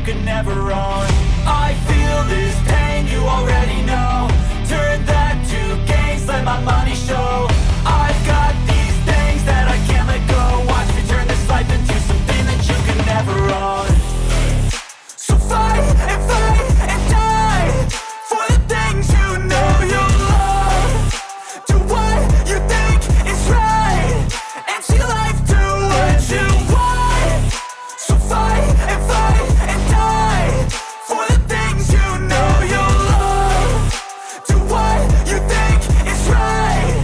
could never own. I feel this pain, you already know. Turn that to gains, let my money show. I've got these things that I can't let go. Watch me turn this life into something that you could never own. So fight and die for the things you know you love. Do what you think is right and see life do what you want. So fight and die for the things you know you love. Do what you think is right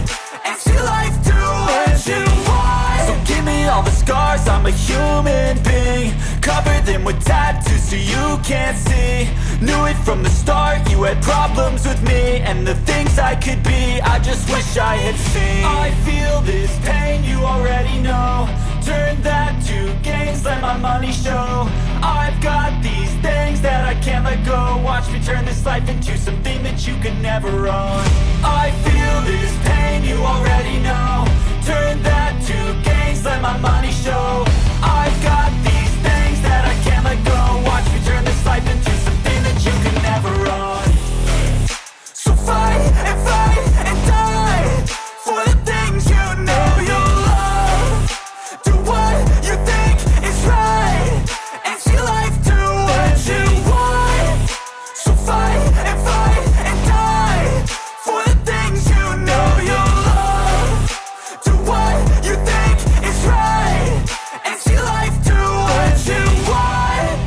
and see life do what you want. So give me all the scars, I'm a human being. Cover them with tattoos so you can't see. Knew it from the start, you had problems with me and the things I could be, I just wish I had seen. I feel this pain, you already know. Turn that to gains, let my money show. I've got these things that I can't let go. Watch me turn this life into something that you could never own. I feel this pain, you already know. Turn that to gains, let my money show. I've got these things that I can't let go. Watch me turn this life into something that you could never own. So fight and die for the things you know you love. Do what you think is right and see life do what you want. So fight and die for the things you know you love. Do what you think is right and see life do what you want.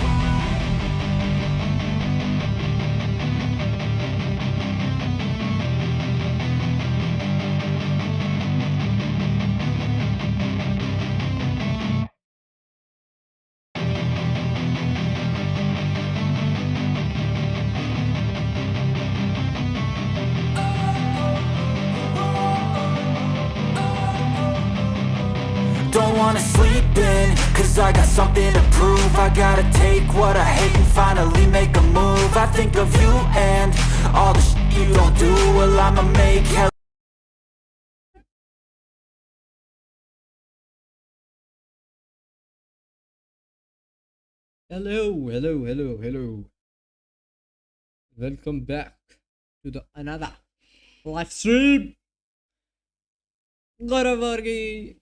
Don't wanna sleep in, cause I got something to prove. I gotta take what I hate and finally make a move. I think of you and all the shit you don't do. Well, I'ma make hell. Hello. Welcome back to the another live stream. गौरव और गई।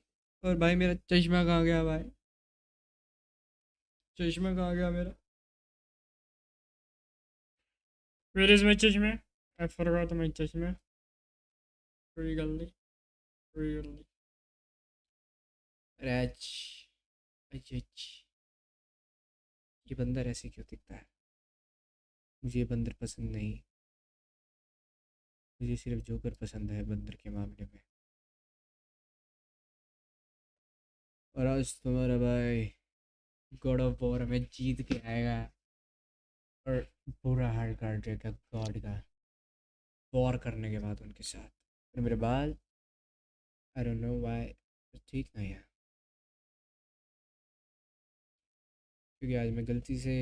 और भाई मेरा चश्मा कहाँ गया भाई? चश्मा कहाँ गया मेरा? Where is my चश्मा? I forgot my चश्मा. कोई गल नहीं. रैच. ये बंदर ऐसे क्यों दिखता है? मुझे ये बंदर पसंद नहीं. मुझे सिर्फ जोकर पसंद है बंदर के मामले में. और आज तुम्हारा भाई गॉड ऑफ वॉर में जीत के आएगा और बुरा हाल कर देगा गॉड का वॉर करने के बाद उनके साथ. और मेरे बाल आई डोंट नो व्हाई ठीक नहीं है, क्योंकि आज मैं गलती से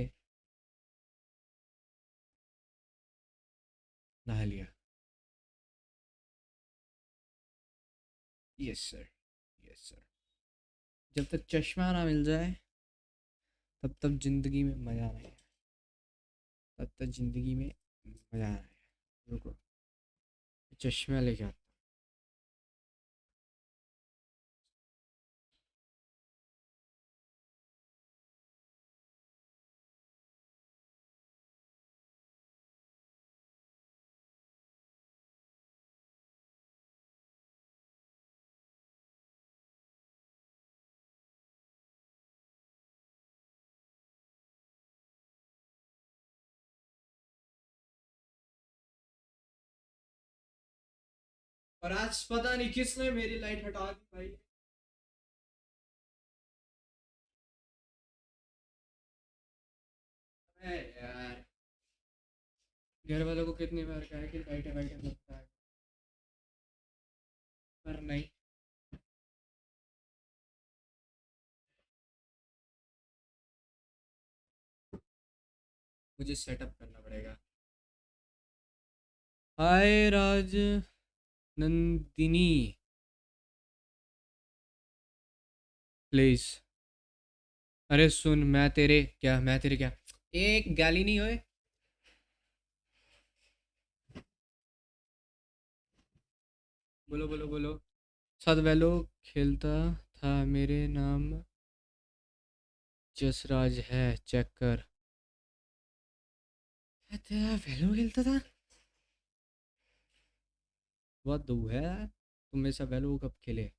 नहा लिया. Yes sir. जब तक चश्मा ना मिल जाए तब तक ज़िंदगी में मज़ा नहीं है. रुको चश्मा लेके आता. और आज पता नहीं किसने मेरी लाइट हटा दी भाई. अरे यार घर वालों को कितनी बार कहा है कि लाइट लगता है, पर नहीं. मुझे सेटअप करना पड़ेगा. हाय राज नंदिनी प्लीज. अरे सुन मैं तेरे क्या एक गाली नहीं होए। बोलो बोलो बोलो। साथ वेलो खेलता था, मेरे नाम जसराज है, चेक कर। तेरा वेलो खेलता था, बहुत दू है। तुम मेरे साथ वेलो कब खेले,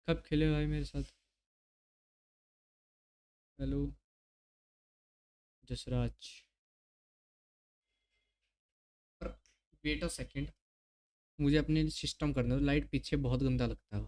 कब खेले भाई मेरे साथ वेलो जसराज। वेट अ सेकेंड, मुझे अपने सिस्टम करने दो। लाइट पीछे बहुत गंदा लगता है।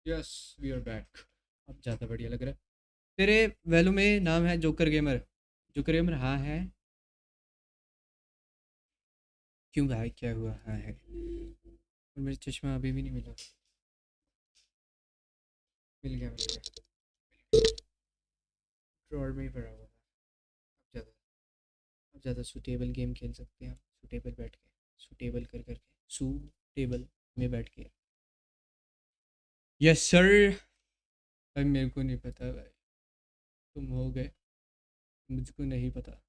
Yes, we are back. अब ज़्यादा बढ़िया लग रहा है। तेरे वैल्यू में नाम है जोकर गेमर। जोकर गेमर हाँ है। क्यों भाई, क्या हुआ? हाँ है। और मेरे चश्मा अभी भी नहीं मिला। मिल गया मिल गया। ड्रॉर में ही पड़ा हुआ था। अब ज़्यादा सूटेबल गेम खेल सकते हैं हम, सूटेबल बैठ के, सूटेबल कर करके, सूटेबल में बैठ के। Yes sir. भाई मेरे को नहीं पता भाई, तुम हो गए, मुझको नहीं पता।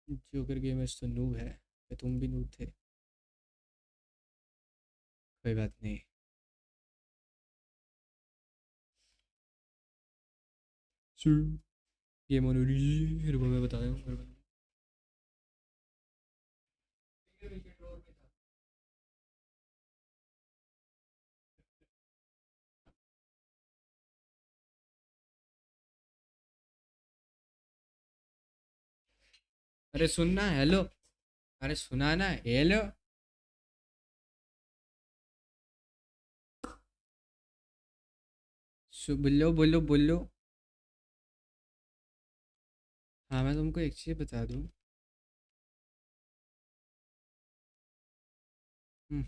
जोकर गेमर्स तो नूब है, तुम भी नूब थे। कोई बात नहीं। सर गेम ऑन हो रही है, रुको मैं बता रहा हूँ। अरे सुनना, हेलो। अरे सुना ना, हेलो। बोलो बोलो बोलो। हाँ मैं तुमको एक चीज़ बता दूँ। हम्म,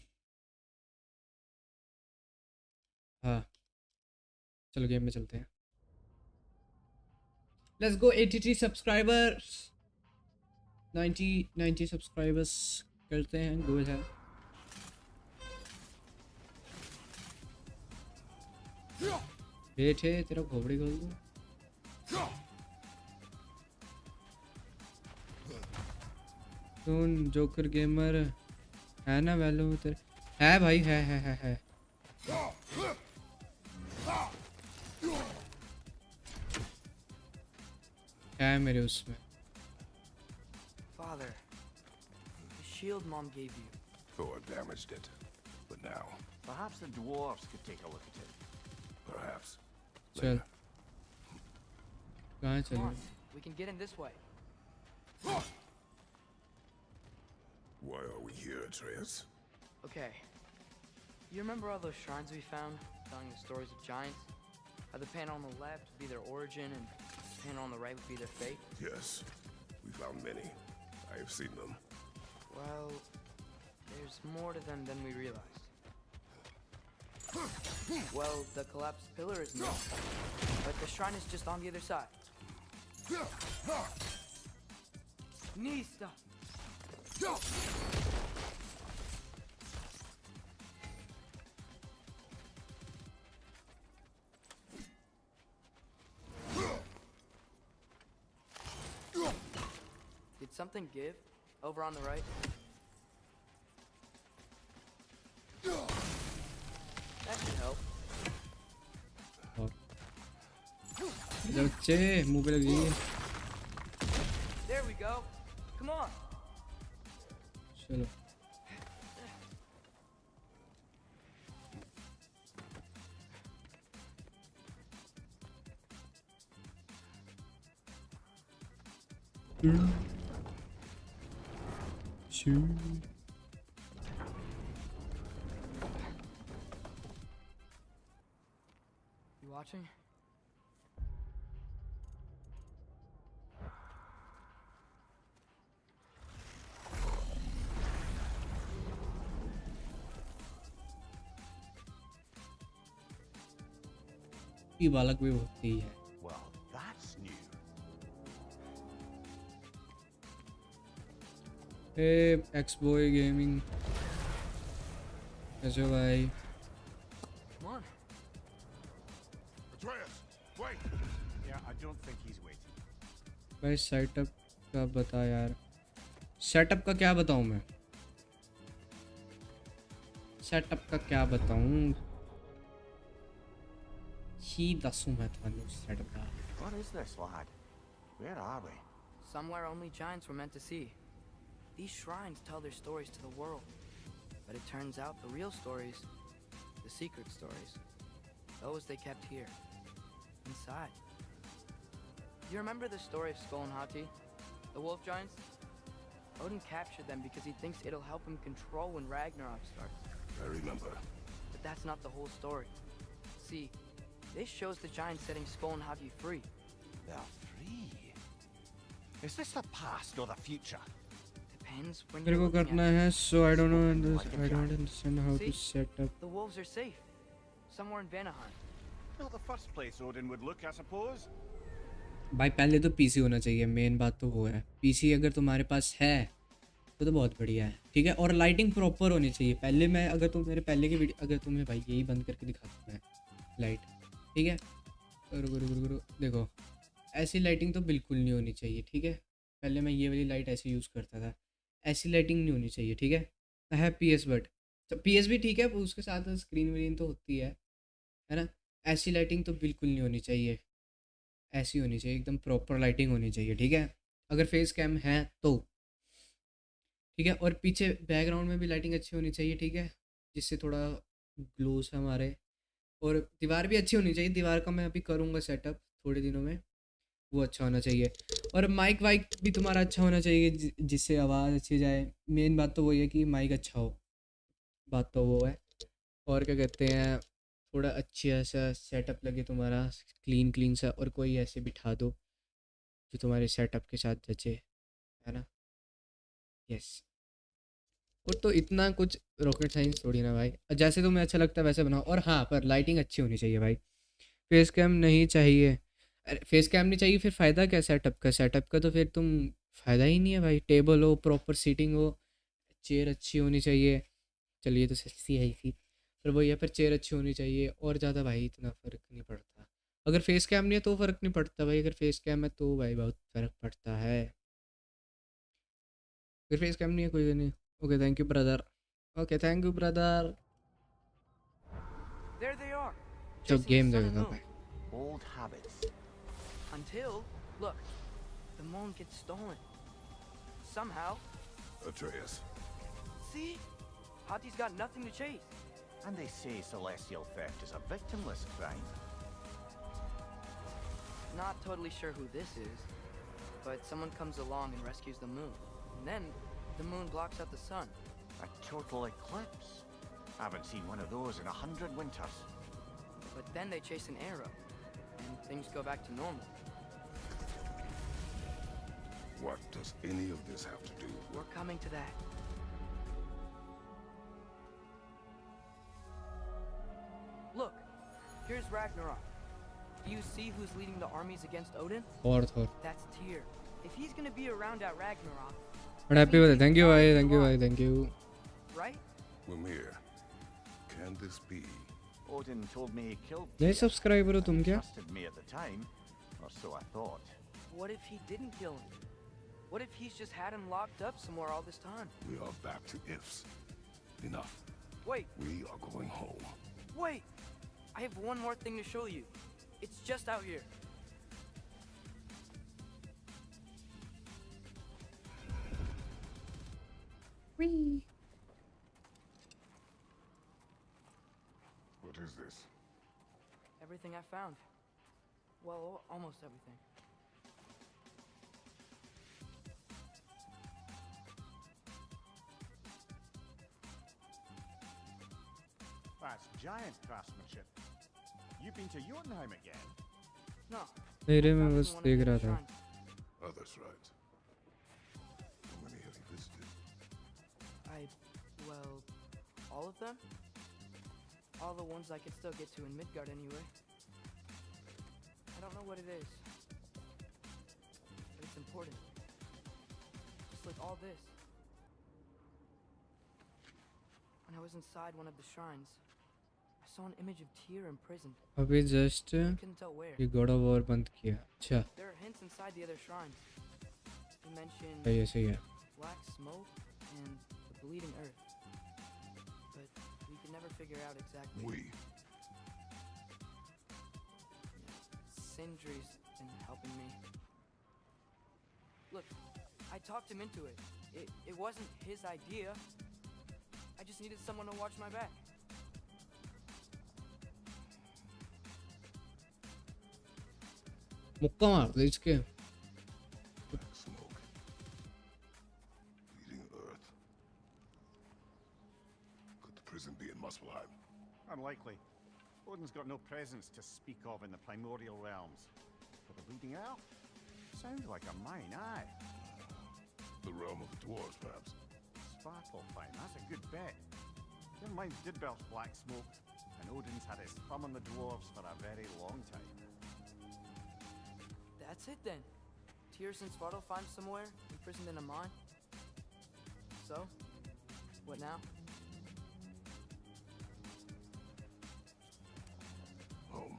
हाँ चलो गेम में चलते हैं। Let's go 83 subscribers. 90 सब्सक्राइबर्स करते हैं, गोल है। बैठे तेरा खोपड़ी खोल दूँ। सुन जोकर गेमर है ना वैल्यू तेरे? है भाई, है। है मेरे उसमें। Father, the shield Mom gave you. Thor damaged it. But now, Perhaps the dwarves could take a look at it. perhaps. चल Later. कहाँ Come on, चले we can get in this way. Why are we here, Atreus? Okay. You remember all those shrines we found, telling the stories of giants? How the panel on the left would be their origin and the panel on the right would be their fate? Yes, we found many. I have seen them. Well, there's more to them than we realized. Well, the collapsed pillar is new, but the shrine is just on the other side. Nista! Did something give? Over on the right? That should help. बच्चे मुंह पे लग जाइए There we go. Come on. चलो शू You watching? की बालक भी होती है Well, that's new. X boy gaming कैसे हो भाई Come on. Atreus, wait! Yeah, I don't think he's waiting. भाई सेटअप का बता यार सेटअप का क्या बताऊं मैं सेटअप का क्या बताऊं ही दसूं मैं थानू सेटअप का What is this, lad? Where are we? Somewhere only giants were meant to see. These shrines tell their stories to the world. But it turns out the real stories, the secret stories, those they kept here, inside. You remember the story of Skull and Hati, the wolf giants? Odin captured them because he thinks it'll help him control when Ragnarok starts. I remember. But that's not the whole story. See, this shows the giants setting Skull and Hati free. They're free. Is this the past or the future? Depends when मेरे you're को looking करना at it. है so I don't know I don't understand how to See? set up The wolves are safe. Somewhere in Vanaheim. Not the first place Odin would look, I suppose. भाई पहले तो PC होना चाहिए main बात तो वो है पीसी अगर तुम्हारे पास है तो बहुत बढ़िया है ठीक है और लाइटिंग प्रॉपर होनी चाहिए पहले मैं अगर तुम मेरे पहले की वीडियो अगर तुम्हें भाई यही बंद करके दिखाता मैं लाइट ठीक है रुको रुको रुको रुको देखो ऐसी लाइटिंग तो बिल्कुल नहीं होनी चाहिए ठीक है पहले मैं ये वाली लाइट ऐसे यूज़ करता था ऐसी लाइटिंग नहीं होनी चाहिए ठीक है पी एस बट तो पी एस भी ठीक है उसके साथ स्क्रीन व्रीन तो होती है ना ऐसी लाइटिंग तो बिल्कुल नहीं होनी चाहिए ऐसी होनी चाहिए एकदम प्रॉपर लाइटिंग होनी चाहिए ठीक है अगर फेस कैम है तो ठीक है और पीछे बैकग्राउंड में भी लाइटिंग अच्छी होनी चाहिए ठीक है जिससे थोड़ा ग्लोस है हमारे और दीवार भी अच्छी होनी चाहिए दीवार का मैं अभी करूँगा सेटअप थोड़े दिनों में वो अच्छा होना चाहिए और माइक वाइक भी तुम्हारा अच्छा होना चाहिए जिससे आवाज़ अच्छी जाए मेन बात तो वही है कि माइक अच्छा हो बात तो वो है और क्या कहते हैं थोड़ा अच्छा सा सेटअप लगे तुम्हारा क्लीन सा और कोई ऐसे बिठा दो जो तुम्हारे सेटअप के साथ जचे है ना यस और तो इतना कुछ रॉकेट साइंस थोड़ी ना भाई जैसे तुम्हें अच्छा लगता है वैसे बनाओ और हाँ पर लाइटिंग अच्छी होनी चाहिए भाई फेस कैम नहीं चाहिए अरे फेस कैम नहीं चाहिए फिर फ़ायदा क्या सेटअप का तो फिर तुम फ़ायदा ही नहीं है भाई टेबल हो प्रॉपर सीटिंग हो चेयर अच्छी होनी चाहिए चलिए तो सस्ती है ही पर वही है पर चेयर अच्छी होनी चाहिए और ज़्यादा भाई इतना फ़र्क नहीं पड़ता अगर फेस कैम नहीं है तो फ़र्क नहीं पड़ता भाई अगर फेस कैम है तो भाई बहुत फ़र्क पड़ता है अगर फेस कैम नहीं है कोई नहीं okay thank you brother There they are. तो chasing game the sun and देखेगा moon. भाई Old habits. Until, look, the moon gets stolen. somehow. Atreus. See? Hati's got nothing to chase. And they say celestial theft is a victimless crime. Not totally sure who this is, but someone comes along and rescues the moon. And then the moon blocks out the sun. A total eclipse. I haven't seen one of those in 100 winters. But then they chase an arrow, and things go back to normal. What does any of this have to do? We're coming to that. Look, here's Ragnarok. Do you see who's leading the armies against Odin? Thor. That's Tyr. If he's gonna be around at Ragnarok, But happy birthday. Thank you, bhai. Thank you, bhai. Thank you. right? Mimir, can this be? Odin told me he killed नहीं Tyr. Subscriber हो तुम क्या? Trusted me at the time, or so I thought. What if he didn't kill him? What if he's just had him locked up somewhere all this time? We are back to ifs. Enough. Wait, We are going home. wait! I have one more thing to show you. It's just out here. What is this? Everything I found. Well, almost everything. That's giant craftsmanship. You've been to Jotunheim again? No. नहीं रे I मैं found it in बस one of देख the रहा other था. shrines. Others, right? How many have you visited? Well, all of them? All the ones I could still get to in Midgard anyway. I don't know what it is. But it's important. Just like all this. When I was inside one of the shrines, I saw an image of Tyr imprisoned. अभी just I couldn't tell where. ये God of War बंद किया. अच्छा. There are hints inside the other shrines. You mentioned सही है. black smoke and the bleeding earth. But we could never figure out exactly. We. Sindri's been helping me. Look, I talked him into it. It wasn't his idea. I just needed someone to watch my back. मुक्का मार दे इसके. Black smoke. Bleeding earth. Could the prison be in Muspelheim? Unlikely. Odin's got no presence to speak of in the primordial realms. But the bleeding elf? Sounds like a mine, aye. The realm of the dwarves, perhaps. Svartalfheim, that's a good bet. Their mines did belch black smoke, and Odin's had his thumb on the dwarves for a very long time. That's it then. Tyr's in Svartalfheim somewhere, imprisoned in a mine. So, what now? Home.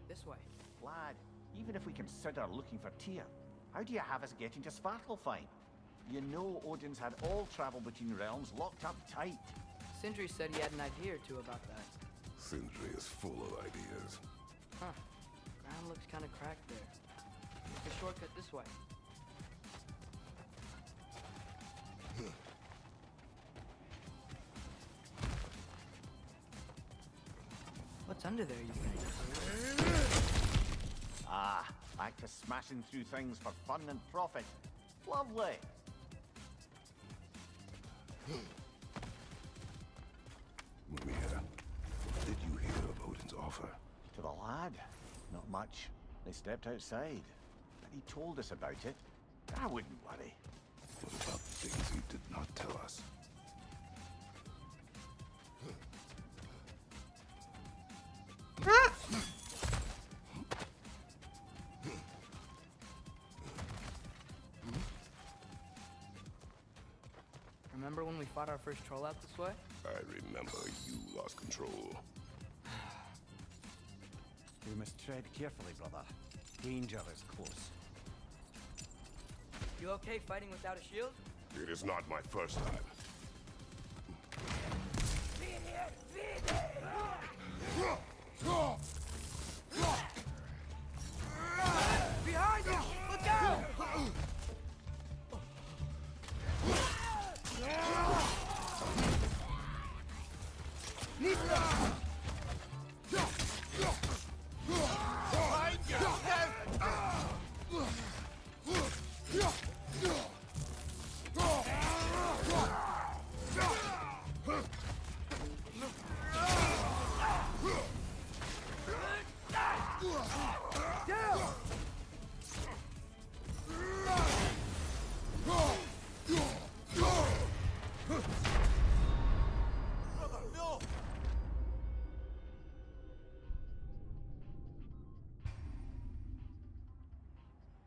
This way. Lad, even if we consider looking for Tyr, how do you have us getting to Svartalfheim? You know Odin's had all travel between realms locked up tight. Sindri said he had an idea or two about that. Sindri is full of ideas. Huh. Ground looks kind of cracked there. Take a shortcut this way. What's under there, you think? Ah, back to smashing through things for fun and profit. Lovely. Mimir, did you hear of Odin's offer? To the lad? Not much. They stepped outside. But he told us about it. I wouldn't worry. What about the things he did not tell us? Remember when we fought our first troll out this way? I remember you lost control. We must tread carefully, brother. Danger is close. You okay fighting without a shield? It is not my first time.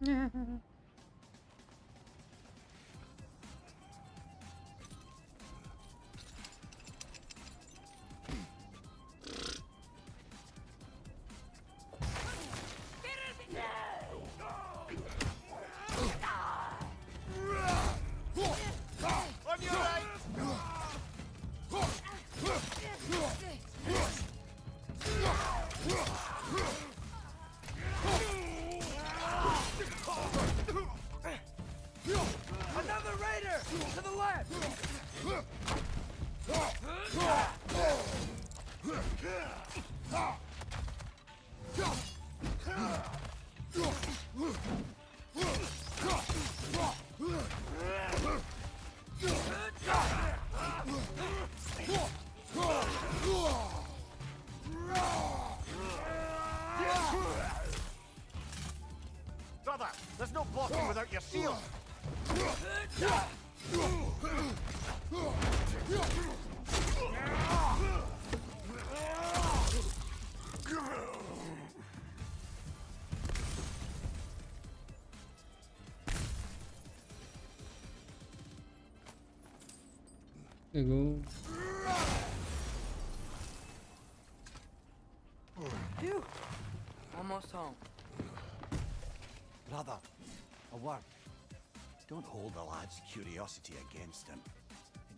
On your right! Another raider! To the left! Brother, there's no blocking without your shield. There you Phew! Almost home. Brother, a word. Don't hold the lad's curiosity against him.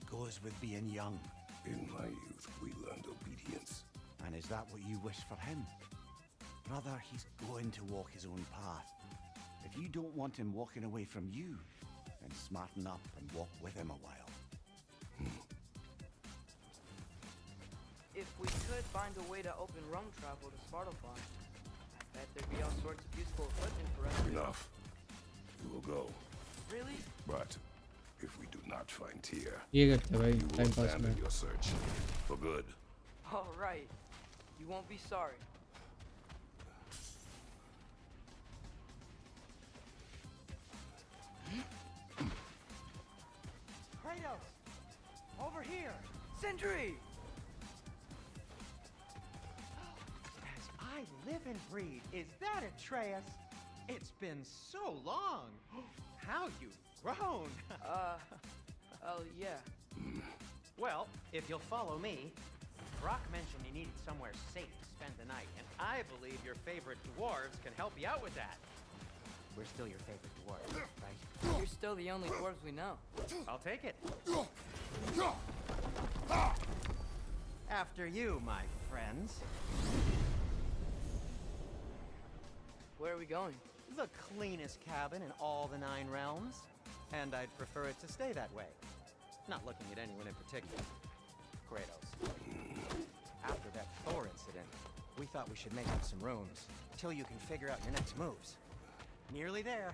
It goes with being young. In my youth, we learned obedience. And is that what you wish for him? Brother, he's going to walk his own path. If you don't want him walking away from you, then smarten up and walk with him a while. If we could find a way to open roam travel to Svartalfheim, I bet there'd be all sorts of useful equipment for us to... Enough. We will go. Really? But if we do not find Tyr, ये करते भाई you will time pass में abandon your search for good. All right. You won't be sorry. Kratos! Over here! Sentry! As I live and breathe, is that Atreus? It's been so long! How you've grown! Oh, yeah. Well, if you'll follow me, Brock mentioned you needed somewhere safe to spend the night, and I believe your favorite dwarves can help you out with that. We're still your favorite dwarves, right? You're still the only dwarves we know. I'll take it. After you, my friends. Where are we going? The cleanest cabin in all the 9 realms. And I'd prefer it to stay that way. Not looking at anyone in particular. Kratos. After that Thor incident, we thought we should make up some rooms, till you can figure out your next moves. Nearly there.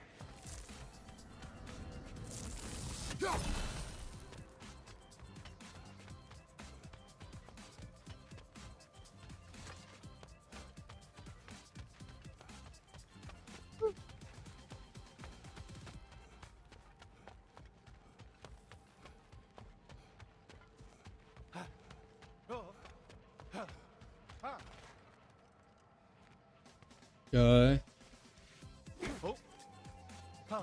क्या Oh. Huh.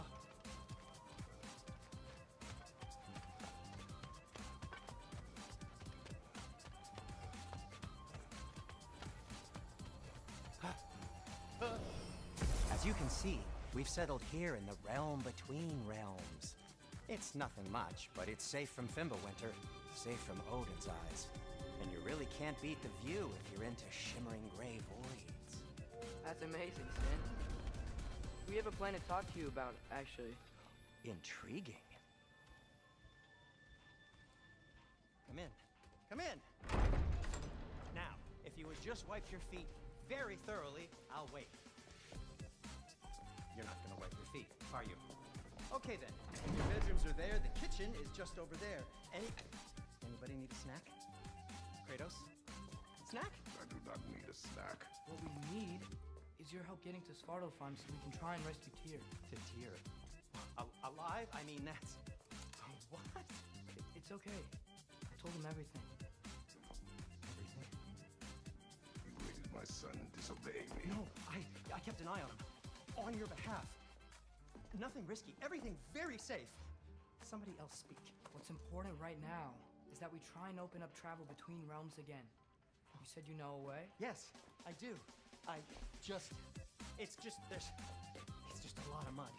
As you can see, we've settled here in the realm between realms. It's nothing much, but it's safe from Fimbulwinter, safe from Odin's eyes. And you really can't beat the view if you're into shimmering gray voids. That's amazing, Sin. We have a plan to talk to you about, actually. Intriguing. Come in. Come in! Now, if you would just wipe your feet very thoroughly, I'll wait. You're not gonna wipe your feet, are you? Okay then. Your bedrooms are there, the kitchen is just over there. Anybody need a snack? Kratos? Snack? I do not need a snack. What we need is your help getting to Svartalfheim so we can try and rescue Tyr. To Tyr. Alive? I mean, that's... What? It's okay. I told him everything. Everything? You waited my son disobeying me. No, I kept an eye on him. On your behalf. Nothing risky. Everything very safe. Somebody else speak. What's important right now is that we try and open up travel between realms again. You said you know a way? Yes, I do. It's just a lot of mud.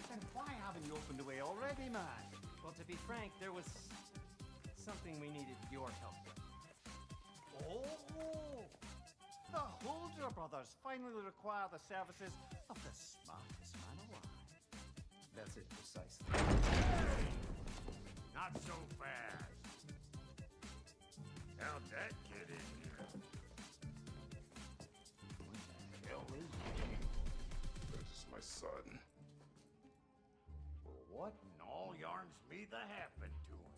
Then why haven't you opened the way already, man? Well, to be frank, there was something we needed your help with. Oh! The Holder brothers finally require the services of the smartest man alive. That's it, precisely. Not so fast. How'd that get in here? What the hell is he? That is my son. Well, what in all yarns me that happened to him?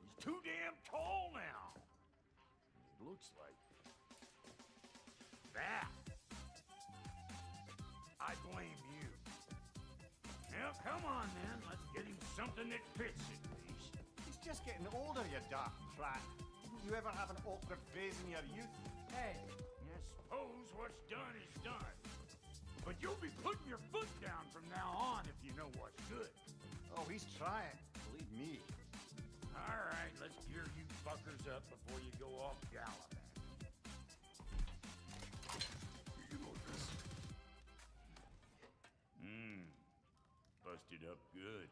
He's too damn tall now. It looks like that. I blame you. Now, come on then. Let's get him something that fits at least. He's just getting older, you daft prat. Didn't you ever have an awkward phase in your youth? Hey, I suppose what's done is done. But you'll be putting your foot down from now on if you know what's good. Oh, he's trying. Believe me. All right, let's gear you fuckers up before you go off gallivanting. You know this. Busted up good.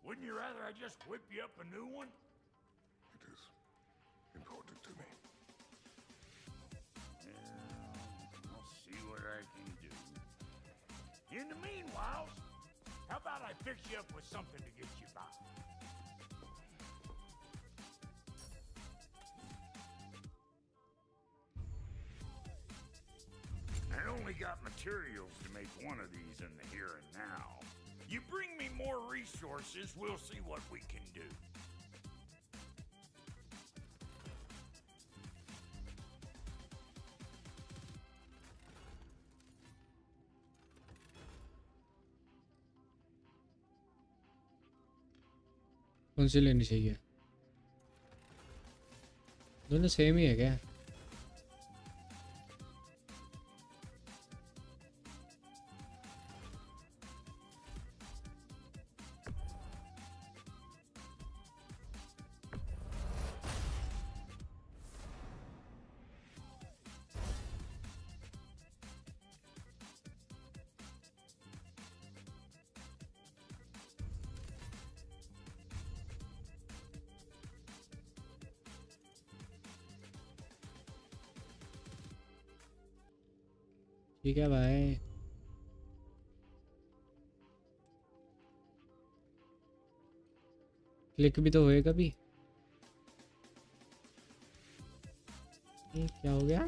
Wouldn't you rather I just whip you up a new one? It is important to me. Well, I'll see what I can do. In the meanwhile, how about I fix you up with something to get you by? I only got materials to make one of these in the here and now. You bring me more resources, we'll see what we can do. कौन सी लेनी चाहिए? दोनों same ही है क्या? ठीक है भाई. Click भी तो होएगा भी. ये क्या हो गया?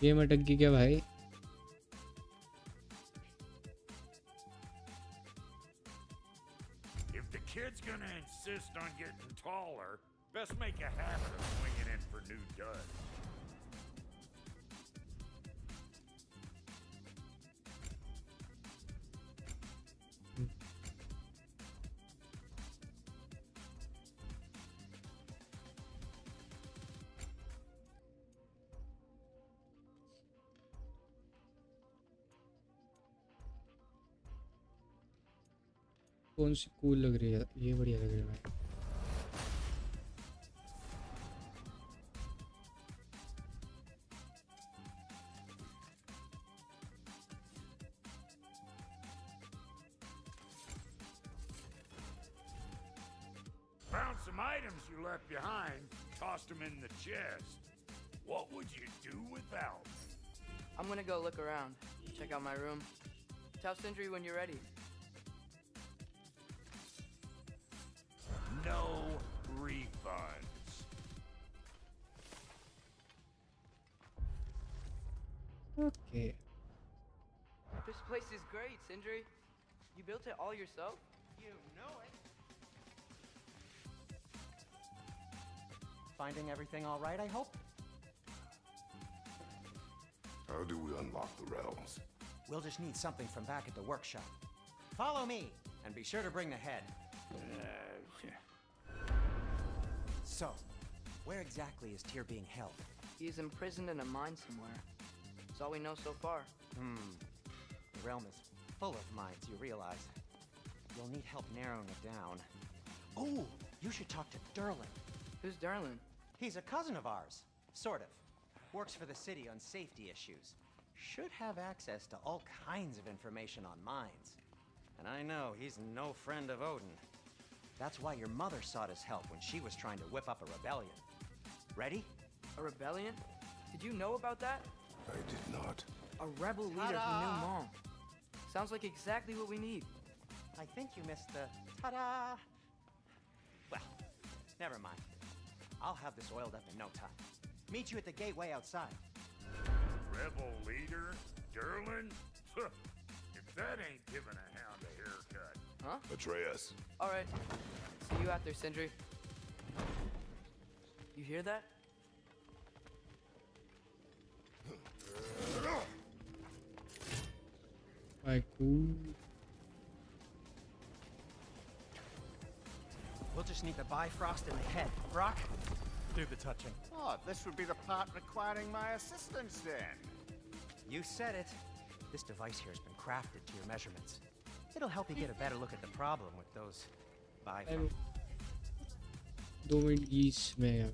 गेम अटक गई क्या भाई? If the kid's gonna insist on getting taller, best make a habit of swinging in for new duds. कौन सी कूल लग रही है? ये बढ़िया लग रही है भाई. Found some items you left behind, tossed them in the chest. What would you do without them? I'm gonna go look around. Check out my room. Tell Sindri when you're ready. No refunds. Okay. This place is great, Sindri. You built it all yourself? You know it. Finding everything all right, I hope? How do we unlock the realms? We'll just need something from back at the workshop. Follow me, and be sure to bring the head. So, where exactly is Tyr being held? He is imprisoned in a mine somewhere. That's all we know so far. The realm is full of minds, you realize. You'll need help narrowing it down. Oh, you should talk to Derlin. Who's Darlin? He's a cousin of ours. Sort of. Works for the city on safety issues. Should have access to all kinds of information on mines. And I know he's no friend of Odin. That's why your mother sought his help when she was trying to whip up a rebellion. Ready? A rebellion? Did you know about that? I did not. A rebel leader who knew Mom. Sounds like exactly what we need. I think you missed the ta-da. Well, never mind. I'll have this oiled up in no time. Meet you at the gateway outside. Rebel leader? Derlin? If that ain't giving a hound a haircut. Huh? Atreus. All right. See you out there, Sindri. You hear that? Like, cool. We'll just need the Bifrost in the head. Brock, Do the touching. Oh, this would be the part requiring my assistance then. you said it. This device here has been crafted to your measurements. It'll help you get a better look at the problem with those Bifrost. 2 minute 20 में है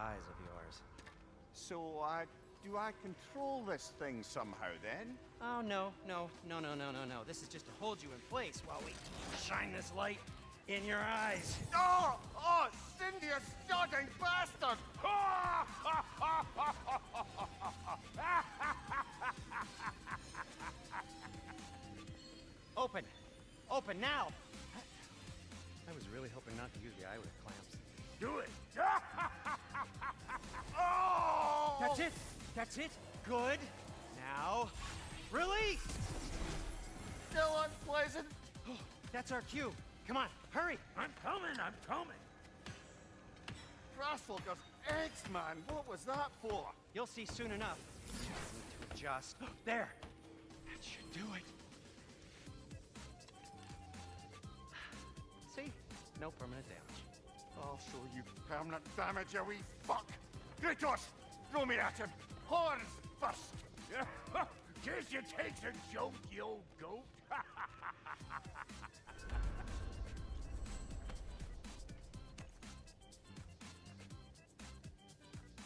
eyes of yours. So, do I control this thing somehow then? Oh, no. This is just to hold you in place while we shine this light in your eyes. Oh, Cindy, you sodden bastard! Open! Open now! I was really hoping not to use the eyelid clamps. Do it. Oh! That's it! That's it! Good! Now, release! Still unpleasant. Oh, that's our cue. Come on, hurry! I'm coming. Frostfolker's eggs, man. What was that for? You'll see soon enough. Just need to adjust. There! That should do it. See? No permanent damage. I'll show you permanent damage, you wee fuck. Kratos, throw me at him. Horns first. Guess you takes a joke, you old goat.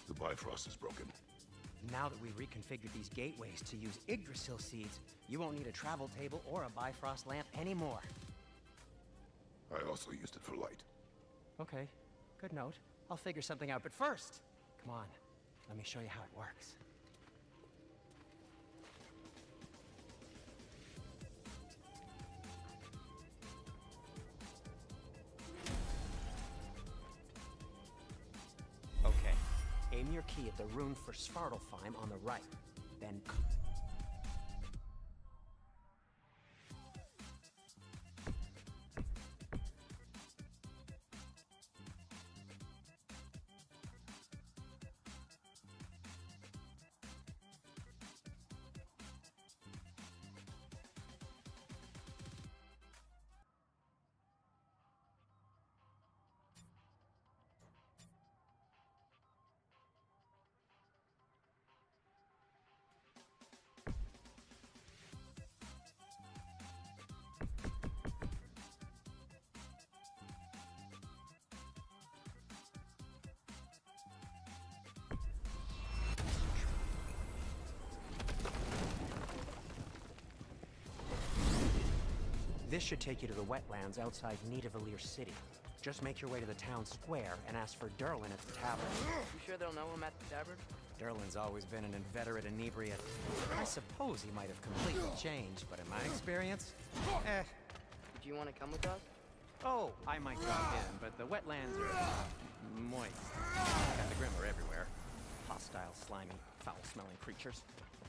The Bifrost is broken. Now that we've reconfigured these gateways to use Yggdrasil seeds, you won't need a travel table or a Bifrost lamp anymore. I also used it for light. Okay, good note. I'll figure something out, but first, come on, let me show you how it works. Okay, aim your key at the rune for Svartalfheim on the right, then this should take you to the wetlands outside Nidavellir City. Just make your way to the town square and ask for Derlin at the tavern. You sure they'll know him at the tavern? Derlin's always been an inveterate inebriate. I suppose he might have completely changed, but in my experience, Do you want to come with us? Oh, I might drop in, but the wetlands are moist. Got the Grimmer everywhere. Hostile, slimy, foul-smelling creatures.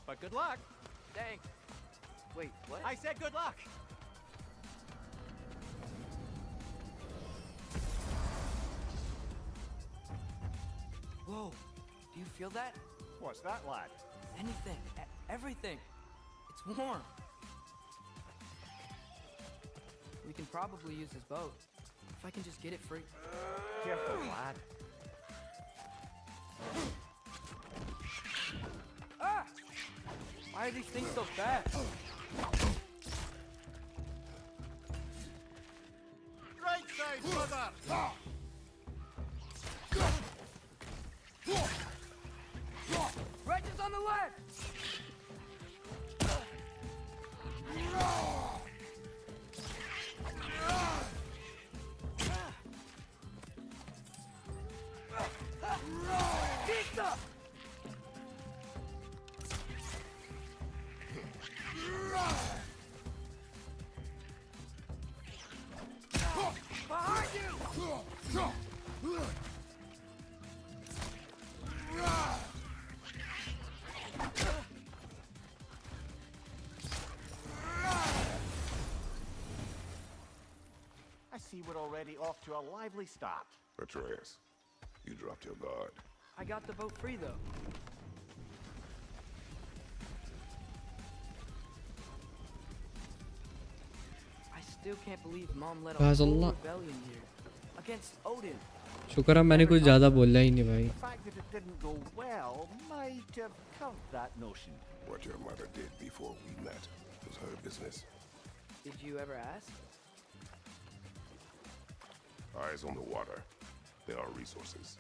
But good luck! Thanks. Wait, what? I said good luck! Whoa, do you feel that? What's that, lad? Anything, everything. It's warm. We can probably use his boat. If I can just get it free. Careful, lad. Ah! Why are these things so fast? Right side, brother! Regis on the left! Pizza! Behind you! I see we're already off to a lively start. Atreus, you dropped your guard. I got the boat free though. I still can't believe Mom led a whole Gazallah. rebellion here against Odin. शुक्र है मैंने कुछ ज़्यादा बोला ही नहीं भाई. The fact that it didn't go well might have covered that notion. What your mother did before we met was her business. Did you ever ask? Eyes on the water. There are resources.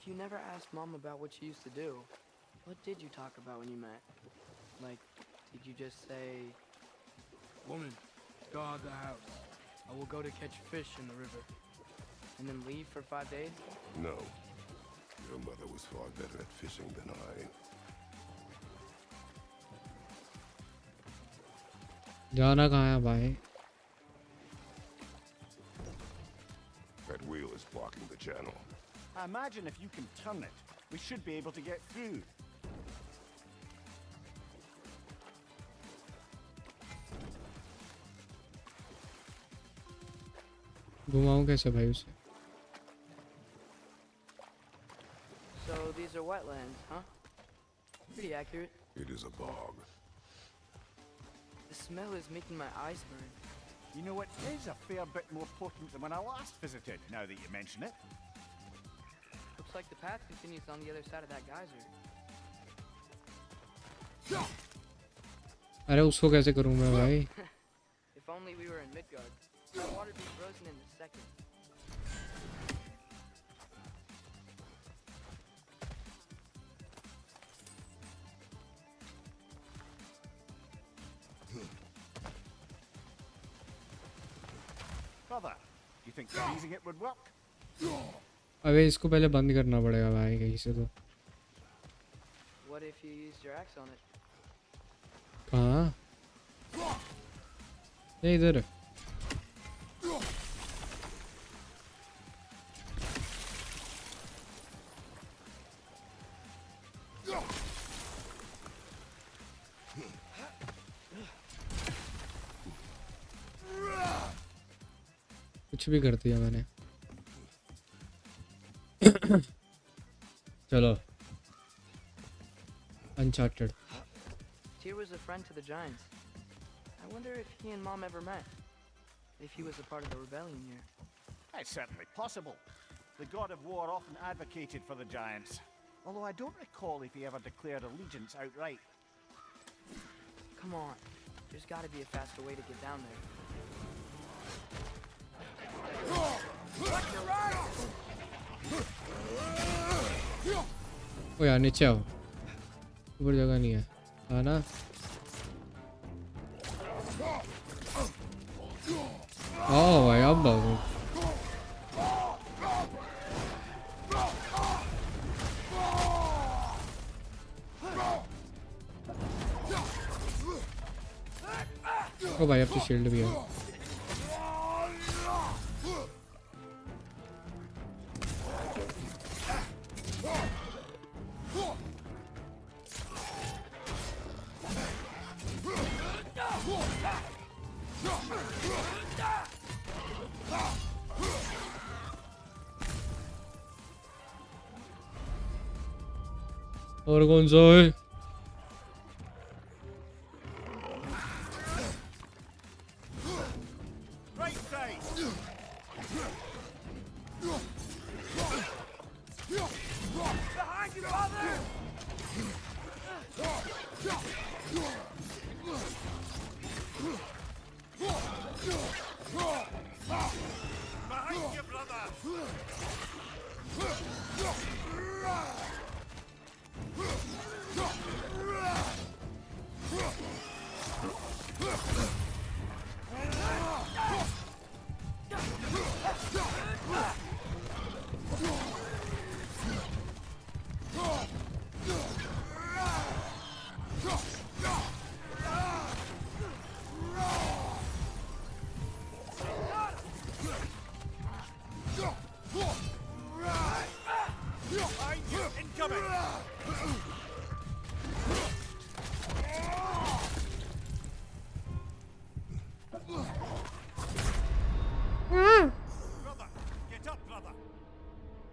you never asked Mom about what she used to do, what did you talk about when you met? Like, did you just say, "Woman, guard the house. I will go to catch fish in the river," and then leave for 5 days? No. Your mother was far better at fishing than I. जाना कहाँ है भाई? That wheel is blocking the channel. I imagine if you can turn it, we should be able to get through. घुमाऊं कैसे भाई उसे? So these are wetlands, huh? Pretty accurate. It is a bog. The smell is making my eyes burn. You know, it is a fair bit more potent than when I last visited, now that you mention it. Looks like the path continues on the other side of that geyser. अरे उसको कैसे करूँ मैं भाई? If only we were in Midgard. That water be frozen in a second. Brother, do you think freezing it would work? अबे इसको पहले बंद करना पड़ेगा भाई कहीं से तो. What if you used your axe on it? कहाँ? ये इधर. कुछ भी कर दिया मैंने. चलो. Uncharted. Tyr was a friend to the giants. I wonder if he and Mom ever met. If he was a part of the rebellion here. It's certainly possible. The god of war often advocated for the giants. Although I don't recall if he ever declared allegiance outright. Come on. There's got to be a faster way to get down there. ओ यार नीचे आओ. ऊपर जगह नहीं है. आना. ओ भाई अब बाबू. ओ भाई अब तो शील्ड भी है. और कौन सा है?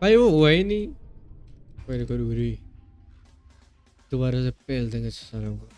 भाई वो हुआ ही नहीं. मेरे को रूरी दोबारा से पहल देंगे सालों को.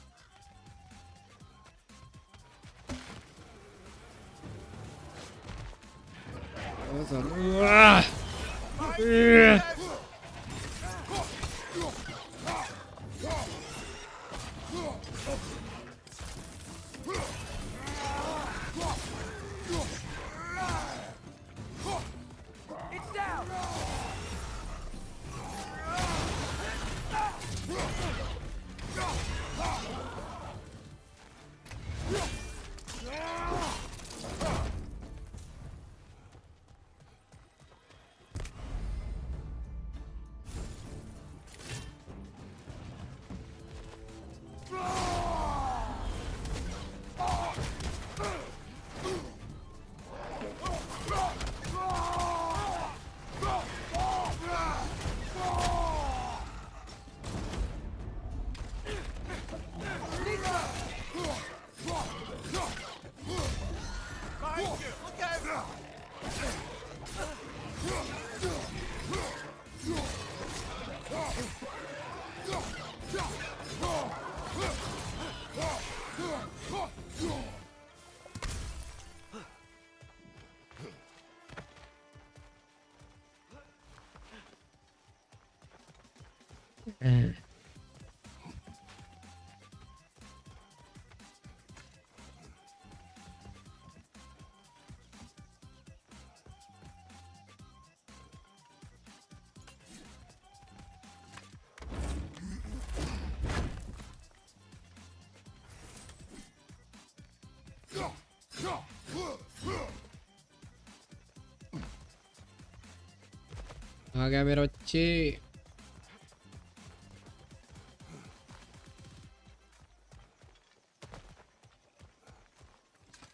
आ गया मेरे बच्चे।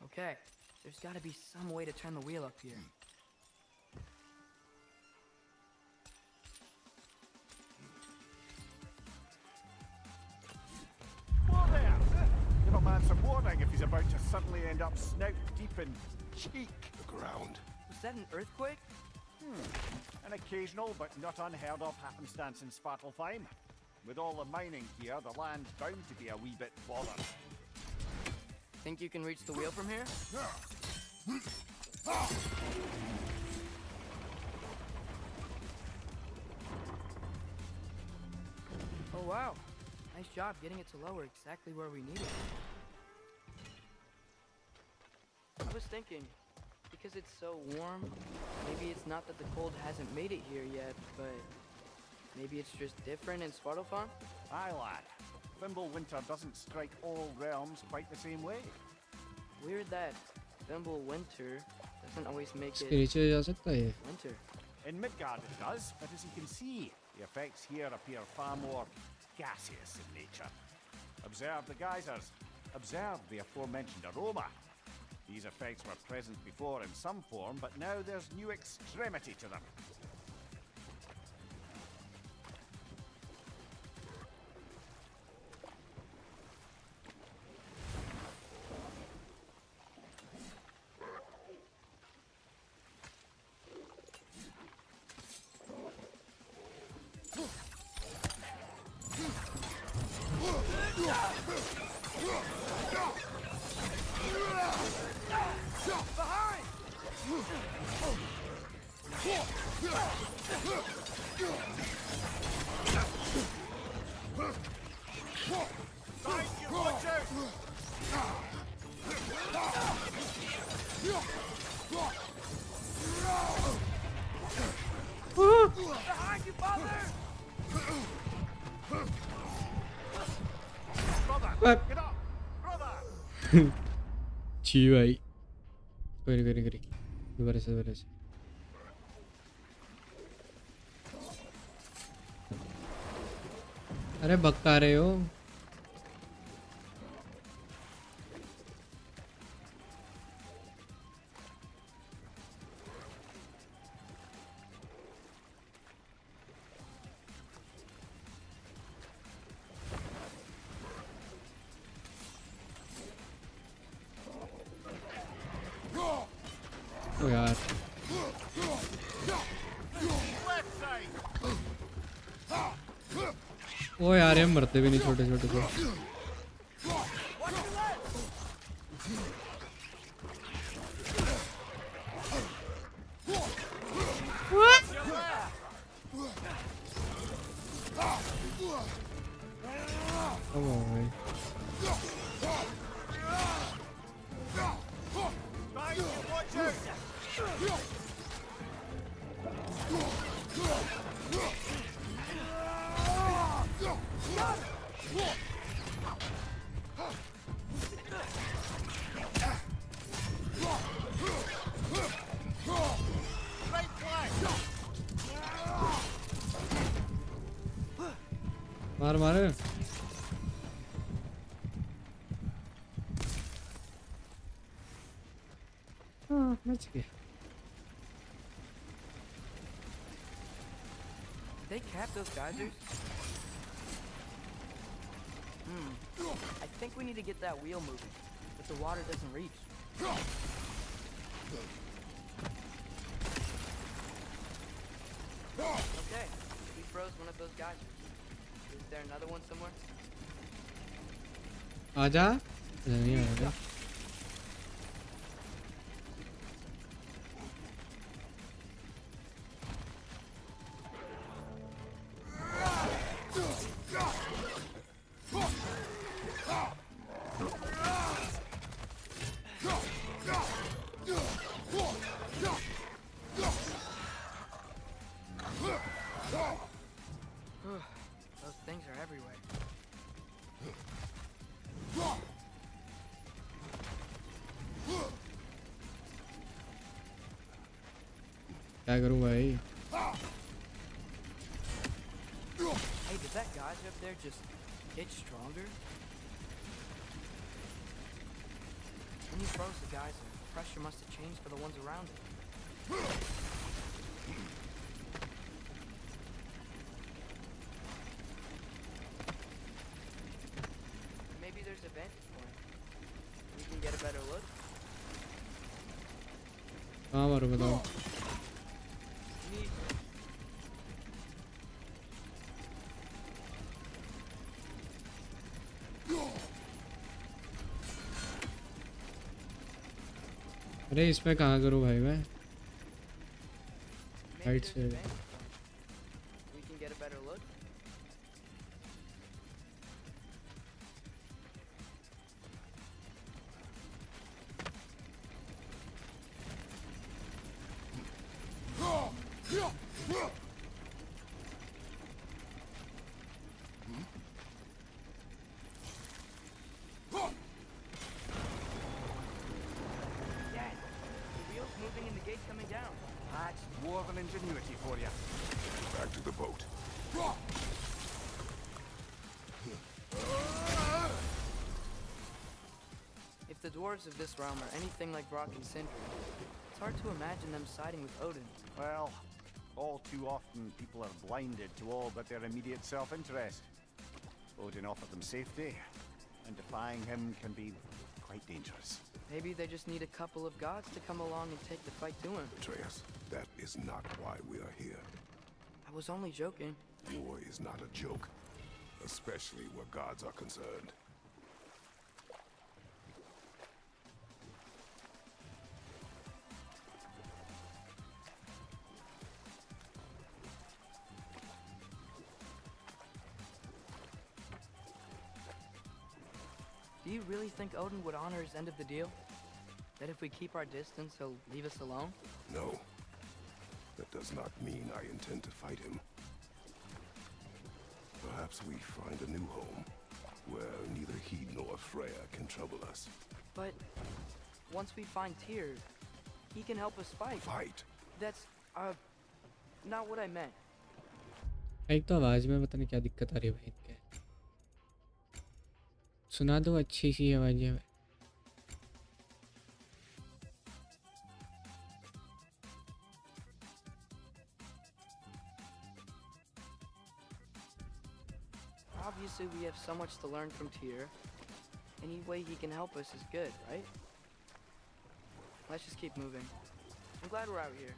Okay, there's got to be some way to turn the wheel up here. Whoa there! Give a man some warning if he's about to suddenly end up snout deep in cheek. The ground. Was that an earthquake? An occasional but not unheard of happenstance in Svartalfheim. With all the mining here, the land's bound to be a wee bit bothered. Think you can reach the wheel from here? Oh wow, nice job getting it to lower exactly where we need it. I was thinking, because it's so warm, maybe it's not that the cold hasn't made it here yet, but maybe it's just different in Svartalfheim? Aye, lad. Thimble winter doesn't strike all realms quite the same way. Weird that Thimble winter doesn't always make इसके it नीचे जा सकता है ये? winter. In Midgard it does, but as you can see, the effects here appear far more gaseous in nature. Observe the geysers. Observe the aforementioned aroma. These effects were present before in some form, but now there's new extremity to them. Behind you, father! Brother! Get up! Brother! जी भाई करी दोबारा से अरे बक्का रहे हो ओ यार ओ यार ये मरते भी नहीं छोटे छोटे से Come on, man. मार मार हाँ बच गया Did they cap those geysers? I think we need to get that wheel moving, but the water doesn't reach. Okay, we froze one of those geysers. Is there another one somewhere? आजा नहीं आ रहा क्या करूँ भाई? Hey, did that geyser up there just get stronger? When you froze the geyser, the pressure must have changed for the ones around it. Maybe there's a vantage point. We can get a better look. कहाँ मारूँ बताओ? Neat. अरे इसमें कहाँ करूँ भाई मैं? Maybe Right there's a side. vantage point. We can get a better look. Dad, the wheel's moving and the gate's coming down. That's dwarven ingenuity for you. Back to the boat. If the dwarves of this realm are anything like Brock and Sindri, it's hard to imagine them siding with Odin. Well, all too often people are blinded to all but their immediate self-interest. Odin offered them safety, and defying him can be quite dangerous. Maybe they just need a couple of gods to come along and take the fight to him. Atreus, that is not why we are here. I was only joking. War is not a joke, especially where gods are concerned. Do you really think Odin would honor his end of the deal? That if we keep our distance, he'll leave us alone? No. That does not mean I intend to fight him. Perhaps we find a new home, where neither he nor Freya can trouble us. But once we find Tyr, he can help us fight. Fight? That's, not what I meant. एक तो आवाज़ में पता नहीं क्या दिक्कत आ रही है भाई इनके। सुना दो अच्छी सी आवाज़ है। Obviously, we have so much to learn from Tyr. Any way he can help us is good, right? Let's just keep moving. I'm glad we're out here,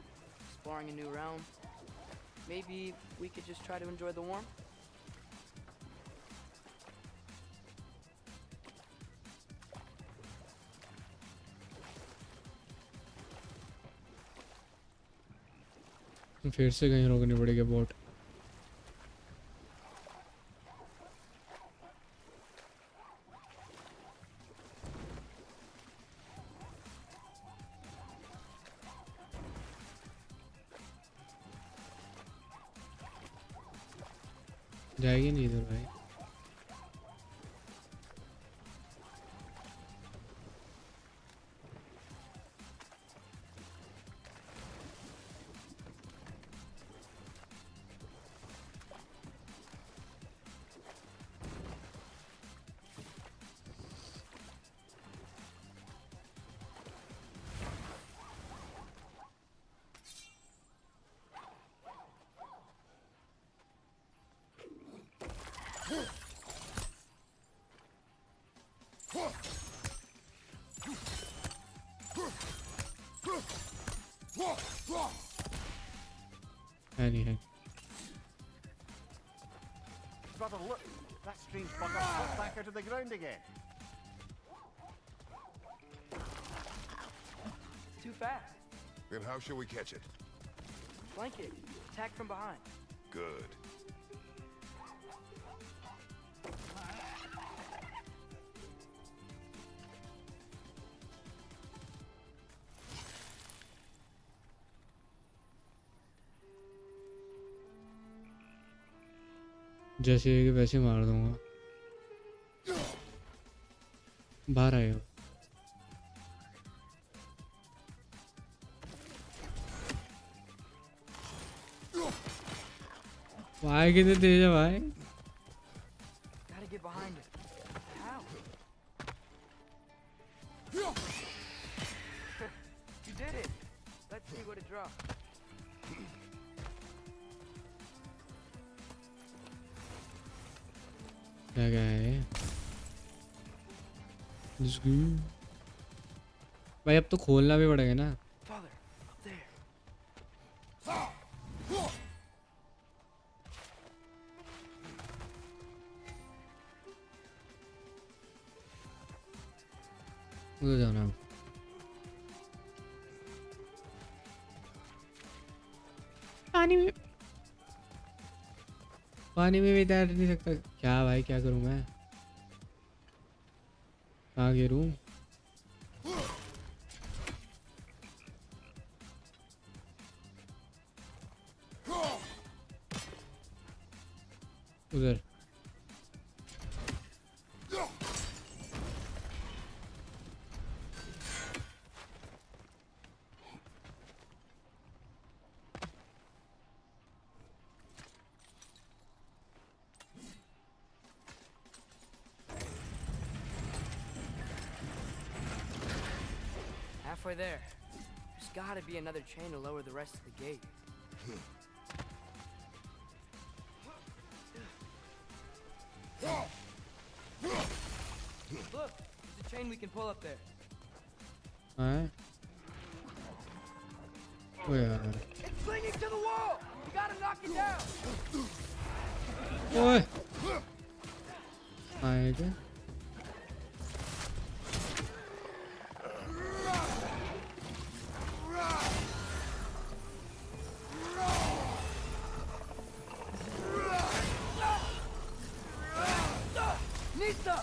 exploring a new realm. Maybe we could just try to enjoy the warmth? फिर से कहीं रोकनी पड़ेगी boat. जाएगी नहीं इधर भाई। नहीं है। Brother, look! That strange bugger popped back out of the ground again. It's too fast. Then how shall we catch it? Flank it. Attack from behind. Good. जैसे कि वैसे मार दूंगा। बाहर आए हो। भाई कितने तेज है भाई. Gotta get behind it. How? You did it. Let's see what it dropped. क्या क्या है? Let's go. भाई अब तो खोलना भी पड़ेगा ना. Father, up there. उधर जाना है. पानी में भी तैर नहीं सकता क्या भाई? क्या करूं मैं? कहाँ गिरूं? उधर. Halfway there. There's gotta be another chain to lower the rest of the gate. Look, there's a chain we can pull up there. हाँ. ओ यार. It's clinging to the wall! We gotta knock it down! ओए. आएगा. Nista!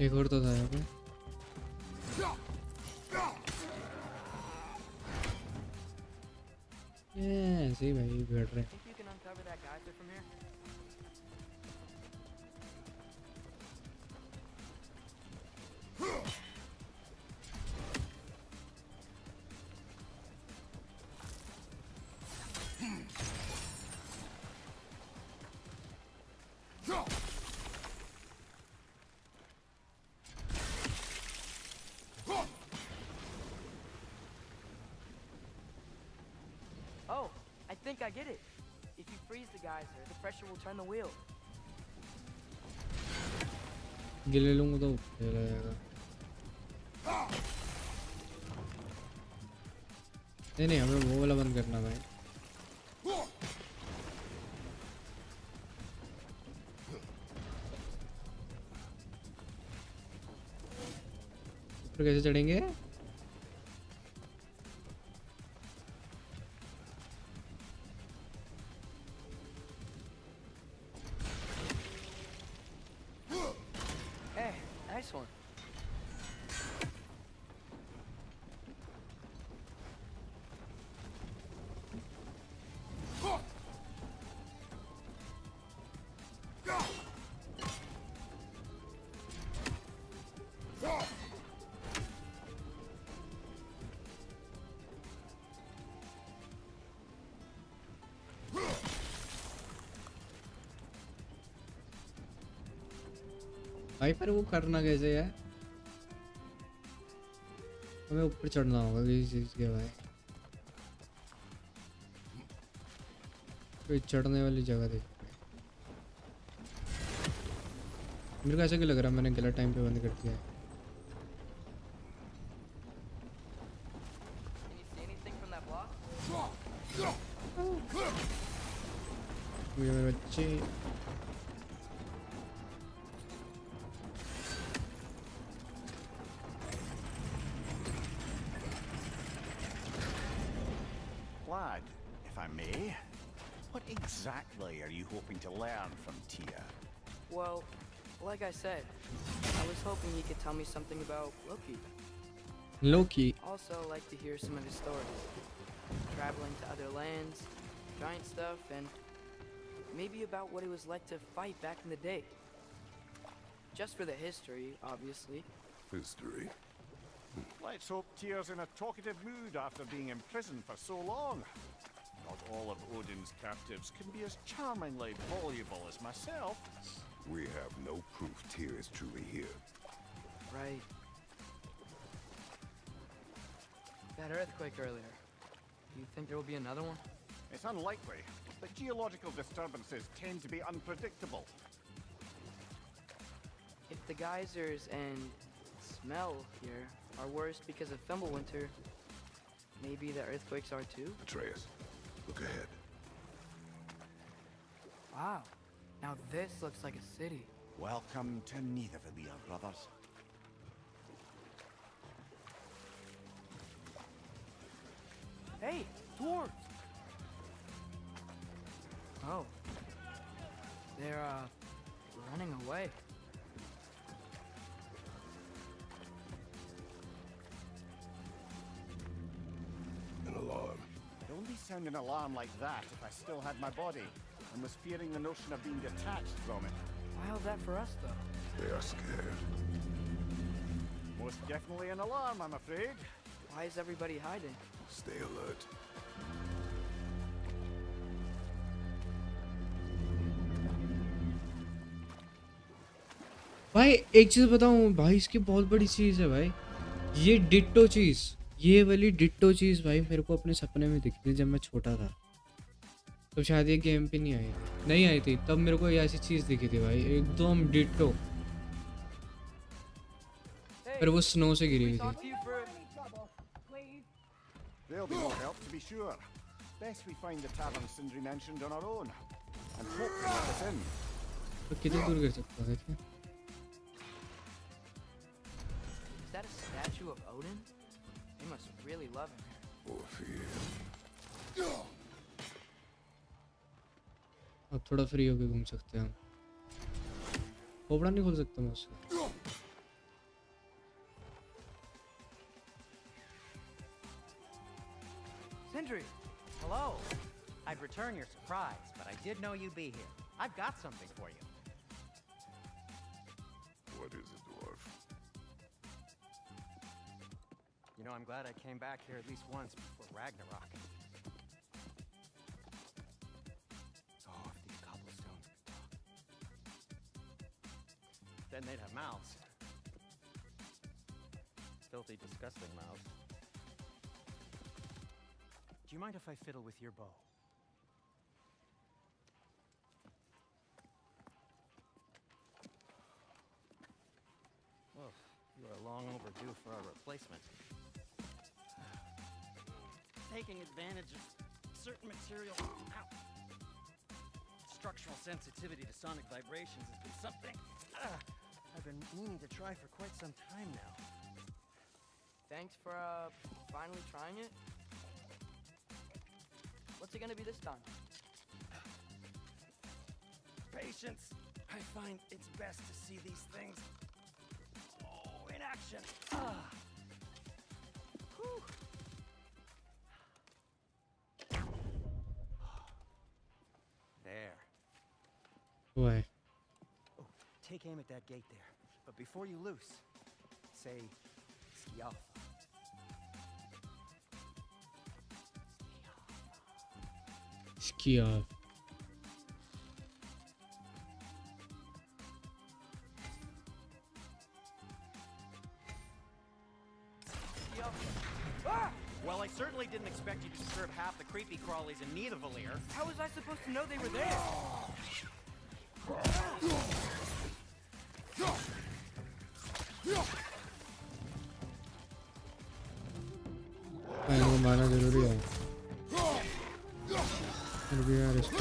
एक और तो था यहाँ पे. ऐसे ही भाई बैठ रहे. Think you can uncover that geyser from here? Oh, I think I get it. If you freeze the geyser, the pressure will turn the wheel. गिले लूँगा तो फिर आएगा. नहीं नहीं हमें वो वाला बंद करना भाई. ऊपर कैसे चढ़ेंगे? Hey, nice one. भाई पर वो करना कैसे है? हमें ऊपर चढ़ना होगा किसी चीज़ के भाई. कोई चढ़ने वाली जगह देख. मेरे को ऐसा क्यों लग रहा है मैंने गलत टाइम पे बंद कर दिया है. Can you see anything from that block? मुझे मेरे बच्चे. Lad, if I may, what exactly are you hoping to learn from Tia? Well, like I said, I was hoping he could tell me something about Loki. Loki. Also, like to hear some of his stories. Traveling to other lands, giant stuff, and maybe about what it was like to fight back in the day. Just for the history, obviously. History. Let's hope Tyr's in a talkative mood after being imprisoned for so long. Not all of Odin's captives can be as charmingly voluble as myself. We have no proof Tyr is truly here. Right. That earthquake earlier. Do you think there will be another one? It's unlikely, but geological disturbances tend to be unpredictable. If the geysers and smell here are worse because of Fimbulwinter, maybe the earthquakes are too? Atreus, look ahead. Wow. Now this looks like a city. Welcome to LikeTheVideo, brothers. Hey, dwarves! Oh. They're, running away. An alarm. I'd only sound an alarm like that if I still had my body and was fearing the notion of being detached from it. Why all that for us, though? They are scared. Most definitely an alarm, I'm afraid. Why is everybody hiding? Stay alert. भाई एक चीज़ बताऊं भाई, इसकी बहुत बड़ी चीज़ है भाई, ये डिट्टो चीज़, ये वाली डिट्टो चीज़ भाई मेरे को अपने सपने में दिखी थी जब मैं छोटा था। तब शायद ये गेम पे नहीं आई थी, तब मेरे को ये ऐसी चीज़ दिखी थी भाई, एकदम डिट्टो। पर वो स्नो से गिरी हुई थी। There'll be more help, to be sure. Best we find the tavern Sindri mentioned on our own, and hope they let us in. तो कितनी दूर गिर सकता है देखिए। Is that a statue of Odin? They must really love him here. Or fear. अब थोड़ा free होके घूम सकते हैं हम। खोपड़ा नहीं खोल सकता मैं उससे। Sindri, hello. I'd return your surprise, but I did know you'd be here. I've got something for you. What is it, dwarf? You know, I'm glad I came back here at least once before Ragnarok. Oh, if these cobblestones could talk. Then they'd have mouths. Filthy, disgusting mouths. Do you mind if I fiddle with your bow? Well, you are long overdue for a replacement. Taking advantage of certain material. Ow. Structural sensitivity to sonic vibrations has been something I've been meaning to try for quite some time now. Thanks for, finally trying it. What's it gonna be this time? Patience. I find it's best to see these things in action. Whew. There. Why? Oh, take aim at that gate there. But before you loose, say Skialfa. Ski off. Well, I certainly didn't expect you to disturb half the creepy crawlies in LikeTheVideo. How was I supposed to know they were there? इनको मारना जरूरी है। फिर भी यार इसको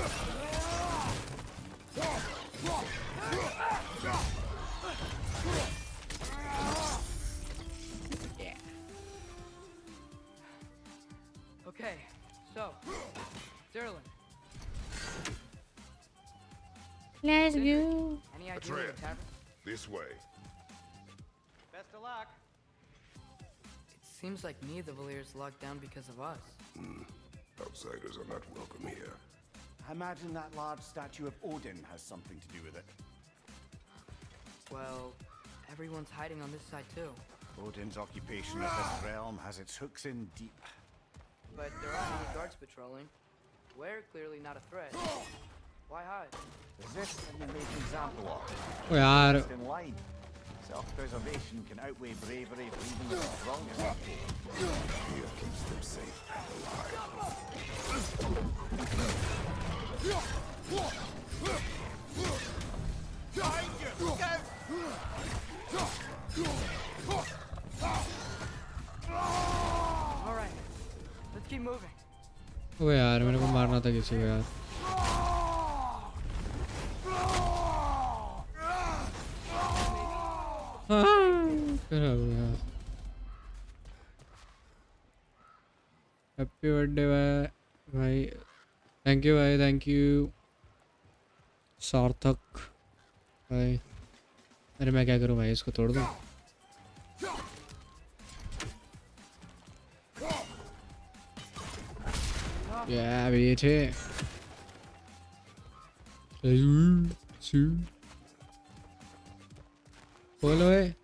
Okay, so, Derlin. Let's go. Any idea where the Atreus. tavern? This way. Best of luck. It seems like LikeTheVideo is locked down because of us. Outsiders are not welcome here. I imagine that large statue of Odin has something to do with it. Well, everyone's hiding on this side too. Odin's occupation of this realm has its hooks in deep. But there aren't any guards patrolling. We're clearly not a threat. Why hide? Is this what you make example of? ओ यार Just in line. Self-preservation can outweigh bravery for even the strongest. Fear keeps them safe and alive. All right, let's keep moving. ओ यार मेरे को मारना था किसी को यार खराब हो गया हैप्पी बर्थडे भाई थैंक यू भाई थैंक यू सार्थक भाई अरे मैं क्या करूं भाई इसको तोड़ दूं Yeah, bitch. Follow it.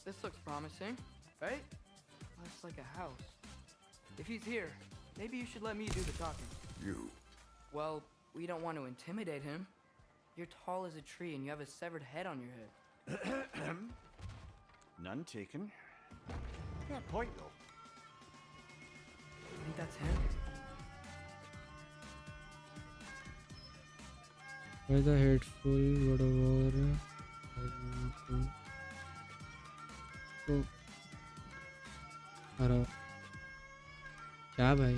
This looks promising, right? Looks like a house. If he's here, maybe you should let me do the talking. You. Well, we don't want to intimidate him. You're tall as a tree and you have a severed head on your head. None taken. Fair point, though. I think that's him. By the hateful, whatever. Oh. Hello. क्या भाई?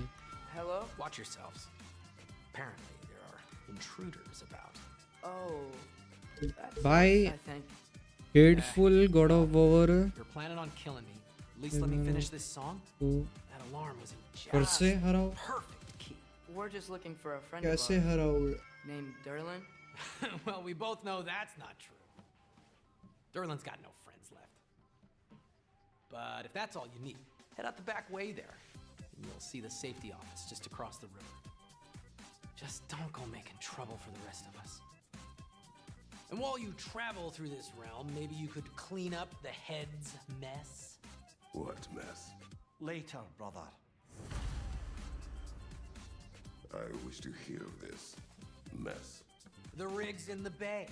Hello? Watch yourselves. Apparently, there are intruders about. Oh. That's Bye. I think. Hateful, God of War. You're planning on killing me. At least let me finish this song. को That alarm was in कैसे just हराओ? perfect key. We're just looking for a friend of कैसे ours हराओ? named Derlin. Well, we both know that's not true. Derlin's got no friends left. But if that's all you need, head out the back way there, and you'll see the safety office just across the river. Just don't go making trouble for the rest of us. And while you travel through this realm, maybe you could clean up the head's mess. What mess? Later, brother. I wish to hear of this mess. The rig's in the bay.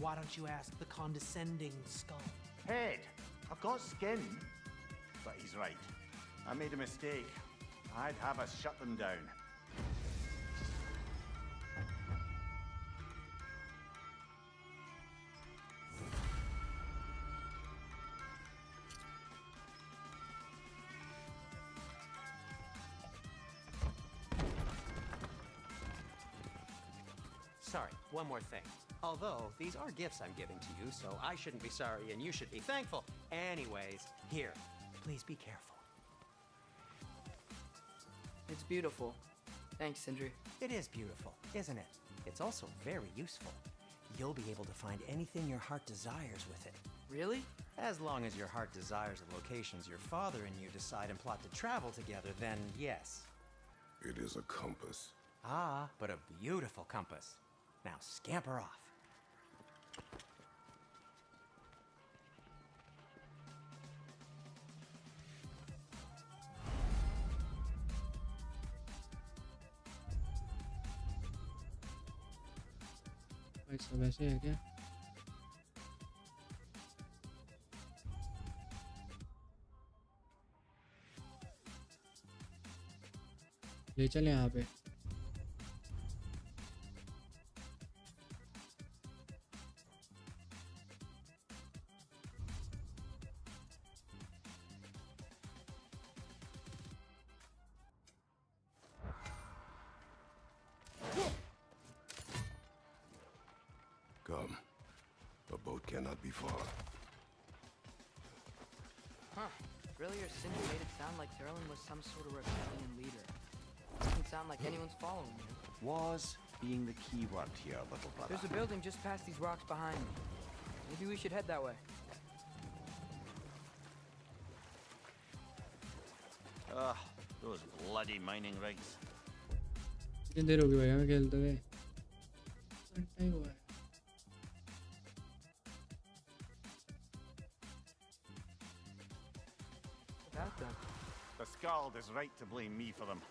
Why don't you ask the condescending skull? Head, I've got skin. But he's right. I made a mistake. I'd have us shut them down. Sorry, one more thing. Although, these are gifts I'm giving to you, so I shouldn't be sorry and you should be thankful. Anyways, here, please be careful. It's beautiful. Thanks, Sindri. It is beautiful, isn't it? It's also very useful. You'll be able to find anything your heart desires with it. Really? As long as your heart desires the locations your father and you decide and plot to travel together, then yes. It is a compass. Ah, but a beautiful compass. Now scamper off. भाई सब ऐसे है क्या? ले चल यहाँ पे Come. A boat cannot be far. Huh. Earlier, Sindri made it sound like Derlin was some sort of rebellion leader. Doesn't sound like anyone's following him. Was being the key word here, little brother. There's a building just past these rocks behind me. Maybe we should head that way. Ugh, those bloody mining rigs. कितनी देर होगी भाई हमें खेलते हुए? घंटा ही हुआ है। About them. The Skald is right to blame me for them.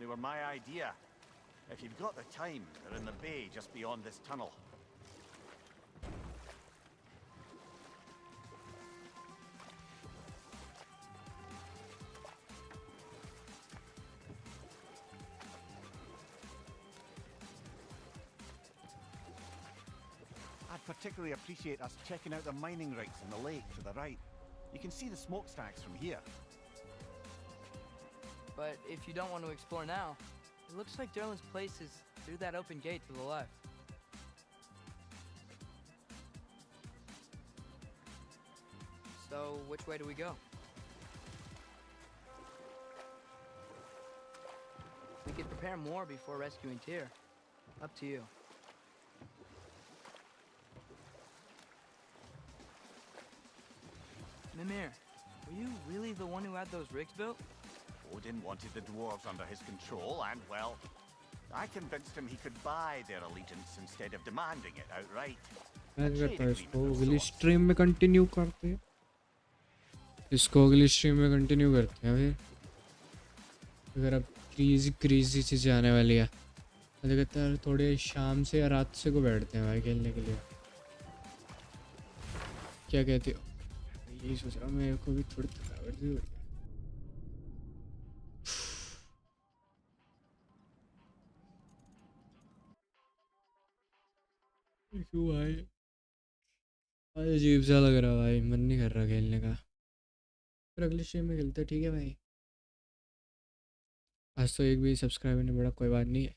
They were my idea. If you've got the time, they're in the bay just beyond this tunnel. I'd particularly appreciate us checking out the mining rigs in the lake to the right. You can see the smokestacks from here. But if you don't want to explore now, it looks like Derlin's place is through that open gate to the left. So, which way do we go? We could prepare more before rescuing Tyr. Up to you. Mimir, were you really the one who had those rigs built? Odin wanted the dwarves under his control, and well, I convinced him he could buy their allegiance instead of demanding it outright. मैं करता है इसको अगली stream में continue करते हैं। इसको अगली स्ट्रीम में कंटिन्यू करते हैं फिर। अगर अब क्रेजी चीज़ें आने वाली है मुझे कहता है थोड़े शाम से या रात से को बैठते हैं भाई खेलने के लिए। क्या कहते हो? यही सोच रहा हूँ मेरे को भी थोड़ी थकावट भी हो रही है। क्यों भाई? आज अजीब सा लग रहा है भाई, मन नहीं कर रहा खेलने का। फिर अगली स्ट्रीम में खेलते हैं, ठीक है भाई। आज तो एक भी सब्सक्राइबर नहीं बढ़ा, कोई बात नहीं है।